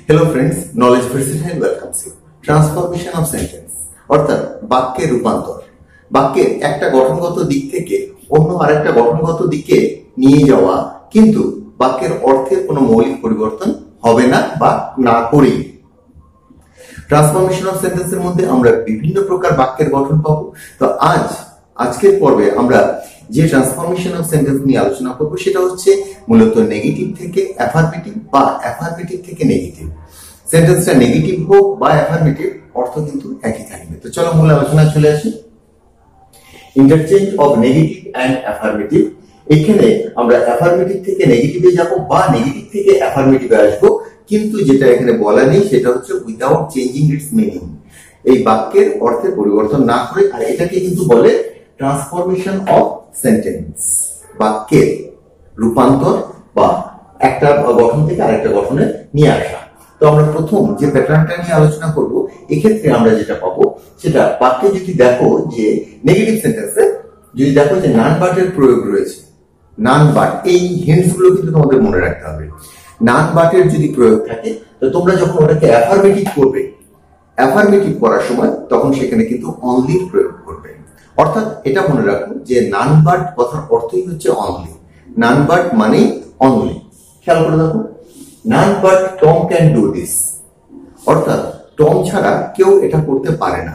Hello friends, knowledge versatile welcomes you. Transformation of sentence অর্থাৎ বাক্যের রূপান্তর। বাক্যের একটা গঠনগত দিক থেকে অন্য আরেকটা গঠনগত দিকে নিয়ে যাওয়া, কিন্তু বাক্যের অর্থের কোনো মৌলিক পরিবর্তন হবে না বা না করেই। ট্রান্সফরমেশন অফ সেন্টেন্সের মধ্যে আমরা বিভিন্ন প্রকার বাক্যের গঠন পাবো। তো আজকের পর্বে আমরা যে ট্রান্সফরমেশন অফ সেন্টেন্স নিয়ে আলোচনা করব সেটা হচ্ছে মূলত নেগেটিভ থেকে অ্যাফার্মেটিভ বা অ্যাফার্মেটিভ থেকে নেগেটিভ। সেন্টেন্সটা নেগেটিভ হোক বা অ্যাফার্মেটিভ, অর্থ কিন্তু একই থাকবে। তো চলো মূল আলোচনা চলে আসি। Interchange of negative and affirmative. এখানে আমরা অ্যাফার্মেটিভ থেকে নেগেটিভে যাব বা নেগেটিভ থেকে অ্যাফার্মেটিভে আসবো, কিন্তু যেটা এখানে বলা নেই সেটা হচ্ছে উইদাউট চেঞ্জিং ইটস মিনিং। এই বাক্যের অর্থের পরিবর্তন না করে, আর এটাকে কিন্তু বলে ট্রান্সফরমেশন অফ সেন্টেন্স, বাক্যের রূপান্তর বা একটা গঠন থেকে আরেকটা গঠনে নিয়ে আসা। তো আমরা প্রথম যে প্যাটার্নটা নিয়ে আলোচনা করব, এক্ষেত্রে আমরা যেটা পাবো সেটা বাক্যে যদি দেখো যে নেগেটিভ সেন্টেন্সে যদি দেখো যে নান বাটের প্রয়োগ রয়েছে, নান বাট, এই হিন্টস গুলো কিন্তু তোমাদের মনে রাখতে হবে। নান বাটের যদি প্রয়োগ থাকে, তো তোমরা যখন ওটাকে অ্যাফার্মেটিভ করবে, অ্যাফার্মেটিভ করার সময় তখন সেখানে কিন্তু অনলি প্রয়োগ করবে। অর্থাৎ এটা মনে রাখো যে নান বাট কথার অর্থই হচ্ছে অনলি। নান বাট মানে অনলি। খেয়াল করে দেখো, none but Tom can do this, অর্থাৎ টম ছাড়া কেউ এটা করতে পারে না।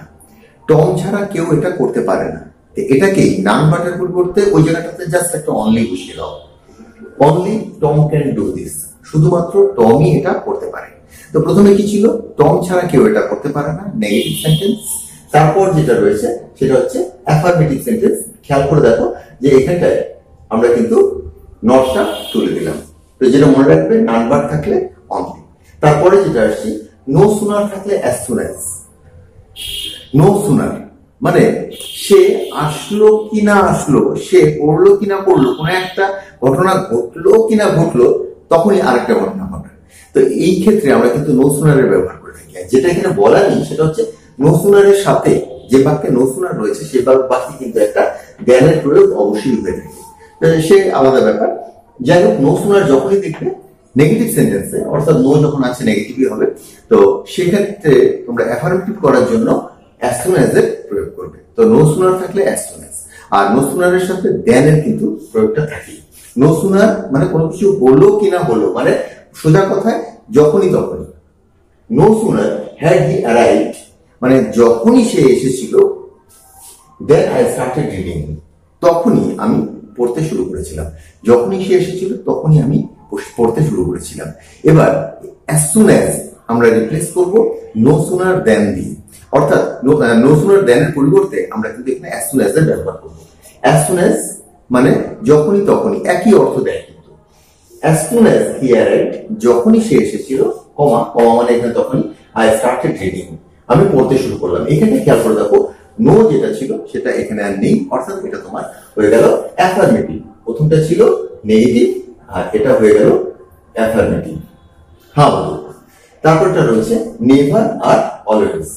টম ছাড়া কেউ এটা করতে পারে না। এটাকেই নান বাটের পরিবর্তে ওই জায়গাটাতে জাস্ট একটা অনলি বসিয়ে দাও। Only Tom can do this, শুধুমাত্র টমই এটা করতে পারে। তো প্রথমে কি ছিল? টম ছাড়া কেউ এটা করতে পারে না, নেগেটিভ সেন্টেন্স। তারপর যেটা রয়েছে সেটা হচ্ছে অ্যাফার্মেটিভ সেন্টেন্স। খেয়াল করে দেখো যে এখানটায় আমরা কিন্তু নটটা তুলে দিলাম। তো যেটা মনে রাখবে, নান বাট থাকলে অনলি। তারপরে যেটা আসছি, নো সুনার থাকলে as soon as. No sooner মানে সে আসলো কি না আসলো, সে পড়লো কি না পড়লো, কোনো একটা ঘটনা ঘটলো কি না ঘটলো, তখনই আরেকটা ঘটনা ঘটে। তো এই ক্ষেত্রে আমরা কিন্তু নো সুনারের ব্যবহার করে থাকি। যেটা এখানে বলা নেই সেটা হচ্ছে নো সুনারের সাথে যে বাক্যে নো সুনার রয়েছে সে বাক্যে কিন্তু একটা জ্ঞানের প্রয়োগ অবশ্যই হয়ে থাকে, সে আলাদা ব্যাপার। যাই হোক, নো সুনার যখনই দেখবে নেগেটিভ সেন্টেন্সে, অর্থাৎ নো যখন আছে নেগেটিভই হবে, তো সেক্ষেত্রে তোমরা অ্যাফার্মেটিভ করার জন্য অ্যাজ সুন অ্যাজ এর প্রয়োগ করবে। তো নো সুনার থাকলে অ্যাজ সুন অ্যাজ, আর নো সুনারের সাথে দেন এর কিন্তু প্রয়োগটা থাকে। নো সুনার মানে কোনো কিছু হলো কিনা হলো, মানে সোজা কথায় যখনই তখনই। No sooner had he arrived মানে যখনই সে এসেছিল, দেন আই স্টার্টেড রিডিং, তখনই আমি পড়তে শুরু করেছিলাম। যখনই সে এসেছিল তখনই আমি পড়তে শুরু করেছিলাম। এবার অ্যাজ সুন অ্যাজ আমরা রিপ্লেস করব নো সুনার দেন দিয়ে, অর্থাৎ নো সুনার দেন এর পরিবর্তে আমরা কিন্তু এখানে অ্যাজ সুন অ্যাজ এর ব্যবহার করব। অ্যাজ সুন অ্যাজ মানে যখনই তখনই, একই অর্থ দেয় কিন্তু। As soon as he arrived, যখনই সে এসেছিল, কমা কমা মানে এখানে তখনই আই স্টার্টেড রিডিং, আমি পড়তে শুরু করলাম। এখানে খেয়াল করে দেখো, নো যেটা ছিল সেটা এখানে আর নেই, অর্থাৎ এটা তোমার হয়ে গেল অ্যাফার্মেটিভ। প্রথমটা ছিল নেগেটিভ আর এটা হয়ে গেল অ্যাফার্মেটিভ। হ্যাঁ বলো। তারপরটা রয়েছে নেভার আর অলওয়েজ।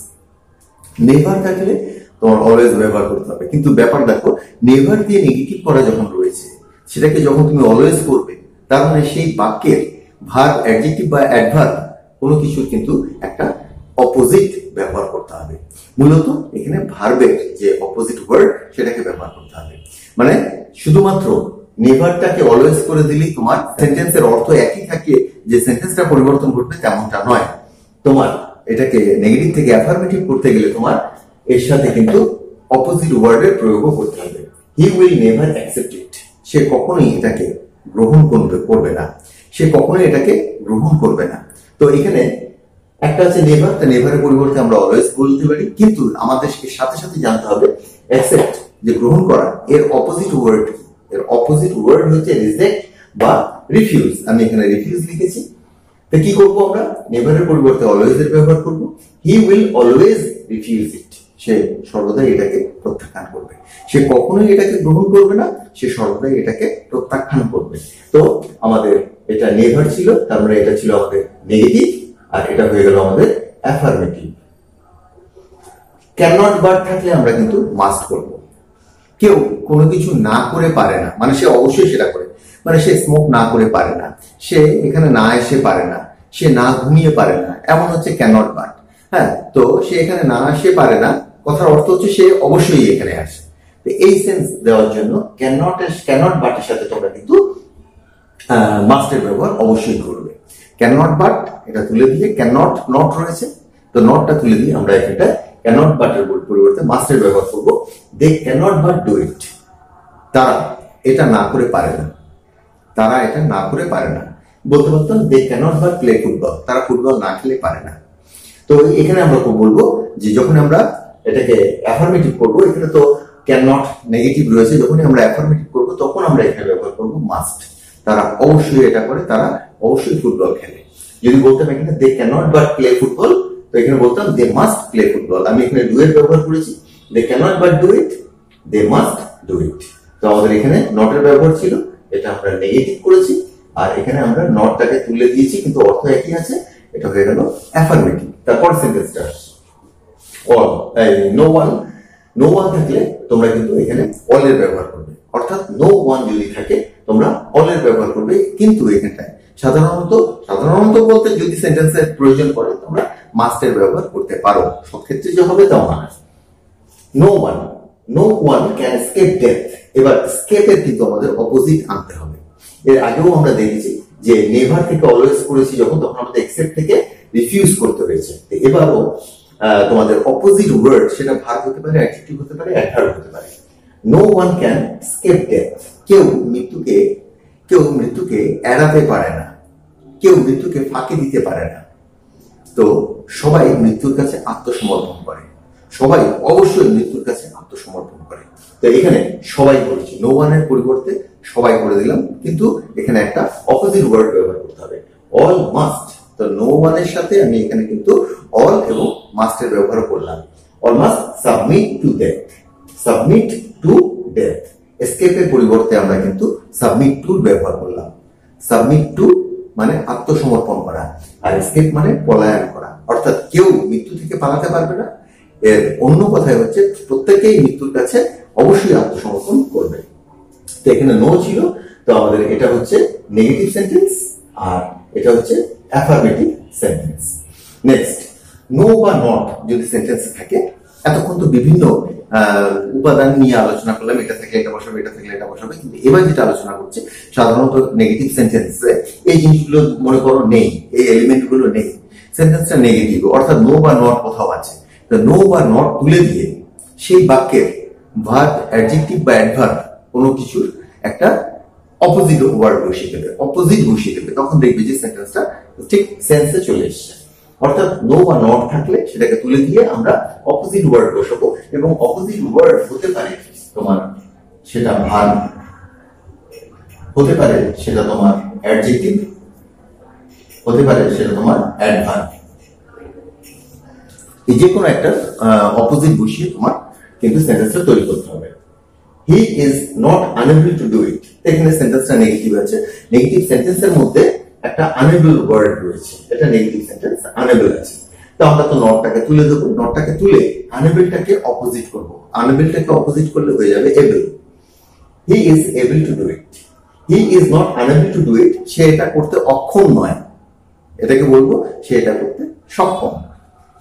নেভার থাকলে তোমার অলওয়েজ ব্যবহার করতে হবে, কিন্তু ব্যাপার দেখো, নেভার দিয়ে নেগেটিভ করা যখন রয়েছে, সেটাকে যখন তুমি অলওয়েজ করবে, তার মানে সেই বাক্যের ভার্ব, অ্যাডজেক্টিভ বা অ্যাডভার্ব কোনো কিছুর কিন্তু একটা অপোজিট ব্যবহার করতে হবে। মূলত এখানে ভার্বের যে অপোজিট ওয়ার্ড সেটাকে ব্যবহার করতে হবে। মানে শুধুমাত্র নেভারটাকে অলওয়েজ করে দিলেই তোমার সেন্টেন্সের অর্থ একই থাকে, যে সেন্টেন্সটা পরিবর্তন ঘটবে তেমনটা নয়। তোমার এটাকে নেগেটিভ থেকে অ্যাফার্মেটিভ করতে গেলে তোমার এর সাথে কিন্তু অপোজিট ওয়ার্ডের প্রয়োগও করতে হবে। He will never accept it, সে কখনোই এটাকে গ্রহণ করবে না, সে কখনোই এটাকে গ্রহণ করবে না। তো এখানে একটা আছে নেভার, তা নেভারের পরিবর্তে আমরা অলওয়েজ বলতে পারি, কিন্তু আমাদের সাথে সাথে জানতে হবে অ্যাকসেপ্ট যে গ্রহণ করা, এর অপোজিট ওয়ার্ড কি? এর অপোজিট ওয়ার্ড হচ্ছে রিজেক্ট বা রিফিউজ। আমি এখানে রিফিউজ লিখেছি। তো কি করবো আমরা? নেভারের পরিবর্তে অলওয়েজ এর ব্যবহার করব। He will always refuse it, সে সর্বদাই এটাকে প্রত্যাখ্যান করবে। সে কখনোই এটাকে গ্রহণ করবে না, সে সর্বদাই এটাকে প্রত্যাখ্যান করবে। তো আমাদের এটা নেভার ছিল, তার মানে এটা ছিল আমাদের নেগেটিভ, আর এটা হয়ে গেল আমাদের অ্যাফার্মেটিভ। ক্যান নট বাট থাকলে আমরা কিন্তু মাস্ট করব। কেউ কোনো কিছু না করে পারে না, মানে সে অবশ্যই সেটা করে, মানে সে স্মোক না করে পারে না, সে এখানে না এসে পারে না, সে না ঘুমিয়ে পারে না, এমন হচ্ছে ক্যানট বাট। হ্যাঁ, তো সে এখানে না আসে পারে না, কথার অর্থ হচ্ছে সে অবশ্যই এখানে আসে। এই সেন্স দেওয়ার জন্য ক্যানট বাটের সাথে তোমরা কিন্তু মাস্টের ব্যবহার অবশ্যই করবে। ক্যানট বাট এটা তুলে দিয়ে ক্যানট নট রয়েছে, তো নটটা তুলে দিয়ে আমরা এখানটা ক্যানট বাটের পরিবর্তে মাস্টের ব্যবহার করব। দে ক্যানট বাট ডু ইট, তারা এটা না করে পারে না, তারা এটা না করে পারে না। বলতে পারতাম they can't but play football, তারা ফুটবল না খেলে পারে না। তো এখানে আমরা বলবো যে যখন আমরা এটাকে অ্যাফার্মেটিভ করবো, এখানে তো ক্যান নট নেগেটিভ রয়েছে, যখনই আমরা অ্যাফার্মেটিভ করবো তখন আমরা এখানে ব্যবহার করবো মাস্ট, তারা অবশ্যই এটা করে, তারা অবশ্যই ফুটবল খেলে। যদি বলতাম এখানে they can not but play football, তো এখানে বলতাম দে মাস্ট প্লে ফুটবল। আমি এখানে ডু এর ব্যবহার করেছি, they can not but do it, they must do it. তো আমাদের এখানে নটের ব্যবহার ছিল, এটা আমরা নেগেটিভ করেছি, আর এখানে আমরা নটটাকে তুলে দিয়েছি, কিন্তু অর্থ একই আছে, এটা হয়ে গেল অ্যাফার্মেটিভ। তারপর সেন্টেন্সটা অল, নো ওয়ান থাকলে তোমরা কিন্তু এখানে অল এর ব্যবহার করবে, অর্থাৎ নো ওয়ান যদি থাকে তোমরা অল এর ব্যবহার করবে। কিন্তু এখানটায় সাধারণত বলতে যদি সেন্টেন্সের প্রয়োজন পড়ে তোমরা মাস্টের ব্যবহার করতে পারো, সব ক্ষেত্রে যে হবে তাও না। No one can escape death, এবার স্কেপের কিন্তু আমাদের অপোজিট আনতে হবে। এর আগেও আমরা দেখেছি যে নেভার থেকে অলওয়েজ করেছি যখন, তখন আমাদের এক্সেপ্ট থেকে রিফিউজ করতে হয়েছে। এবারও তোমাদের অপোজিট ওয়ার্ড, সেটা ভার্ব হতে পারে, অ্যাডজেক্টিভ হতে পারে, অ্যাডভার্ব হতে পারে। No one can escape death, কেউ মৃত্যুকে এড়াতে পারে না, কেউ মৃত্যুকে ফাঁকি দিতে পারে না। তো সবাই মৃত্যুর কাছে আত্মসমর্পণ করে, সবাই অবশ্যই মৃত্যুর কাছে আত্মসমর্পণ করে। তো এখানে সবাই করেছি, নো ওয়ানের পরিবর্তে সবাই করে দিলাম, কিন্তু এখানে একটা অপোজিট ওয়ার্ড ব্যবহার করতে হবে, অল মাস্ট। তো নো ওয়ানের সাথে আমি এখানে কিন্তু অল এবং মাস্টের ব্যবহার করলাম। All must submit to death, submit to death. এসকেপের পরিবর্তে আমরা কিন্তু সাবমিট টু ব্যবহার করলাম। সাবমিট টু মানে আত্মসমর্পণ করা, আর এসকেপ মানে পলায়ন করা, অর্থাৎ কেউ মৃত্যু থেকে পালাতে পারবে না। এর অন্য কথায় হচ্ছে প্রত্যেকেই মৃত্যুর কাছে অবশ্যই আত্মসমর্পণ করবে। তো এখানে নো ছিল, তো আমাদের এটা হচ্ছে নেগেটিভ সেন্টেন্স, আর এটা হচ্ছে অ্যাফার্মেটিভ সেন্টেন্স। নেক্সট, নো বা নট যদি সেন্টেন্স থাকে, এতক্ষণ তো বিভিন্ন উপাদান নিয়ে আলোচনা করলাম, এটা থাকলে এটা বসাবে, এটা থাকলে এটা বসাবে, কিন্তু এবার যেটা আলোচনা করছে সাধারণত নেগেটিভ সেন্টেন্সে এই জিনিসগুলো মনে করো নেই, এই এলিমেন্ট গুলো নেই, সেন্টেন্সটা নেগেটিভ, অর্থাৎ নো বা নট কোথাও আছে। তো নো বা নট তুলে দিয়ে সেই বাক্যের ভার্ব, অ্যাডজেক্টিভ বা অ্যাডভার্ব কোনো কিছুর একটা অপোজিট ওয়ার্ড বসিয়ে দেবে, তখন দেখবে যে সেন্টেন্সটা ঠিক সেন্সে চলে এসছে। অর্থাৎ নো বা নট থাকলে সেটাকে তুলে দিয়ে আমরা অপোজিট ওয়ার্ড বসাবো, এবং অপোজিট ওয়ার্ড হতে পারে তোমার সেটা ভার্ব, হতে পারে সেটা তোমার অ্যাডজেক্টিভ, হতে পারে সেটা তোমার অ্যাডভার্ব। এই যে কোনো একটা অপোজিট বসিয়ে তোমার কিন্তু সেন্টেন্সটা তৈরি করতে হবে। হি is not unable to do ইট, এখানে সেন্টেন্সটা নেগেটিভ আছে, নেগেটিভ সেন্টেন্সের মধ্যে একটা আনএবল ওয়ার্ড রয়েছে, এটা নেগেটিভ সেন্টেন্স, আনএবল আছে। তো আমরা তো নটটাকে তুলে দেবো, নটটাকে তুলে আনএবলটাকে অপোজিট করব, আনএবলটাকে অপোজিট করলে হয়ে যাবে able. He is able to do it, he is not unable to do it, সে এটা করতে অক্ষম নয়, এটাকে বলবো সে এটা করতে সক্ষম।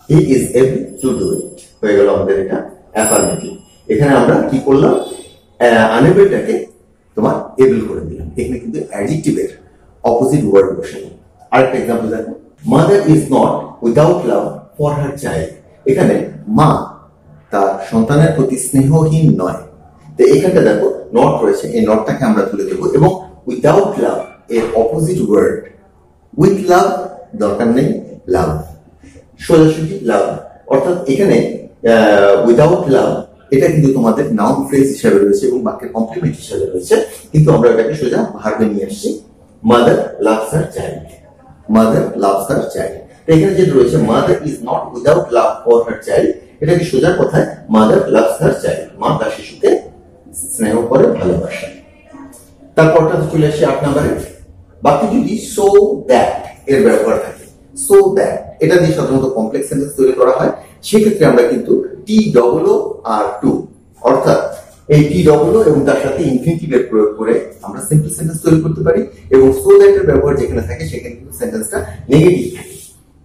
হি ইজ এবল টু ডু ইট হয়ে গেল আমাদের এটা অ্যাফার্মেটিভ। এখানে আমরা কি করলাম, আনএবলটাকে তোমার এবল করে দিলাম, এখানে কিন্তু অ্যাডজেক্টিভের অপোজিট ওয়ার্ড বসালাম। আরেকটা এক্সাম্পল দেখো, mother is not without love for her child, এখানে মা তার সন্তানের প্রতি স্নেহহীন নয়। তো এখানটা দেখো নট রয়েছে, এই নটটাকে আমরা তুলে দেবো, এবং উইদাউট লাভ এর অপোজিট ওয়ার্ড, উইথ লাভ দরকার নেই, লাভ সোজাসুজি লাভ, অর্থাৎ এখানে উইদাউট লাভ এটা কিন্তু তোমাদের নাউন ফ্রেজ হিসাবে রয়েছে এবং বাক্যের কমপ্লিমেন্ট হিসাবে রয়েছে, কিন্তু আমরা এটাকে সোজা ভার্বে নিয়ে আসছি। Mother loves her child, mother loves her child. এখানে যেটা রয়েছে mother is not without love for her child, এটাকে সোজা কথায় মাদার লাভস হার চাইল্ড, মা তার শিশুকে স্নেহ করে, ভালোবাসে। তারপরটা চলে আসে 8 নম্বরে, বাকি যদি সো দ্যাট এর ব্যবহার থাকে, সো দ্যাট এটা দিয়ে সাধারণত কমপ্লেক্স সেন্টেন্স তৈরি করা হয়, সেক্ষেত্রে আমরা কিন্তু টি ডবল ও আর টু, অর্থাৎ এই টি ডবল এবং তার সাথে ইনফিনিটিভ এর প্রয়োগ করে আমরা সিম্পল সেন্টেন্স তৈরি করতে পারি এবং সো দ্যাট এর ব্যবহার যেখানে থাকে সেখানে কিন্তু সেন্টেন্সটা নেগেটিভ থাকে।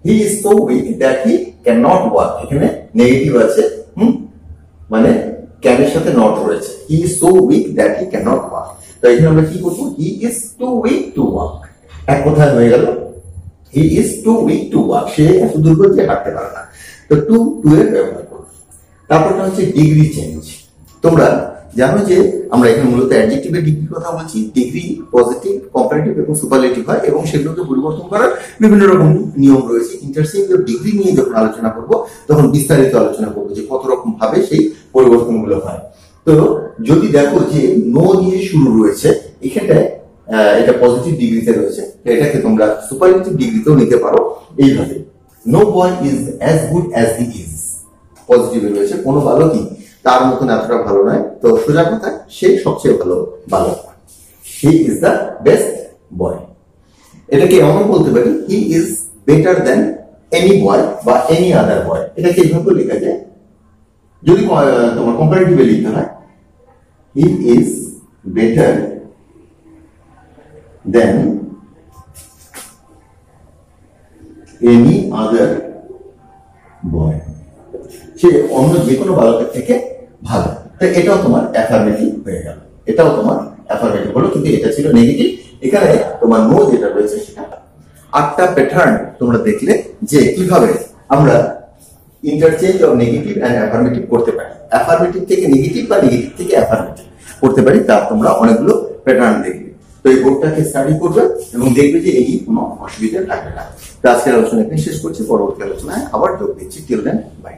He is so weak that he can not walk, এখানে নেগেটিভ আছে, মানে ক্যান এর সাথে নট রয়েছে। He is so weak that he can not walk. তো এখানে আমরা কি করবো, he is too weak to walk, এক কথায় হয়ে গেল he is too weak to walk, সে এত দুর্বল যে হাঁটতে পারে না। তো টু এর ব্যবহার করবো। তারপরটা হচ্ছে ডিগ্রি চেঞ্জ। তোমরা জানো যে আমরা এখানে মূলত অ্যাডজেক্টিভের ডিগ্রির কথা বলছি। ডিগ্রি পজিটিভ, কম্পারেটিভ এবং সুপারলেটিভ হয় এবং সেগুলোকে পরিবর্তন করার বিভিন্ন রকম নিয়ম রয়েছে। ইন্টারচেঞ্জ অফ ডিগ্রি নিয়ে যখন আলোচনা করব তখন বিস্তারিত আলোচনা করবো যে কত রকম ভাবে সেই পরিবর্তনগুলো হয়। তো যদি দেখো যে নো দিয়ে শুরু রয়েছে, এখানটায় এটা পজিটিভ ডিগ্রিতে রয়েছে, তো এটাকে তোমরা সুপারলেটিভ ডিগ্রিতেও নিতে পারো এইভাবে। No boy is as good as he is, পজিটিভে রয়েছে, কোনো বালকই তার মতন এতটা ভালো নয়। তো সোজা কথা, সে সবচেয়ে ভালো বালক, he is the best boy. এটাকে এমন বলতে পারি, he is better than any boy বা এনি আদার বয়, এটাকে এইভাবে লেখা যায়। যদি তোমার কম্পারেটিভে লিখতে হয়, he is better than any other boy, সে অন্য যে কোনো বালকের থেকে ভালো। তো এটাও তোমার অ্যাফার্মেটিভ হয়ে গেল, এটাও তোমার অ্যাফার্মেটিভ হলো, কিন্তু এটা ছিল নেগেটিভ। এখানে তোমার নো যেটা রয়েছে সেটা। 8টা প্যাটার্ন তোমরা দেখলে যে কিভাবে আমরা interchange of negative and affirmative করতে পারি, অ্যাফার্মেটিভ থেকে নেগেটিভ বা নেগেটিভ থেকে অ্যাফার্মেটিভ করতে পারি, তার তোমরা অনেকগুলো প্যাটার্ন দেখবে। তো এই বোর্ডটাকে স্টাডি করবে এবং দেখবে যে এই কোনো অসুবিধা থাকবে না। তো আজকের আলোচনা এখানে শেষ করছি, পরবর্তী আলোচনায় আবার যোগ দিচ্ছি। Till then, by.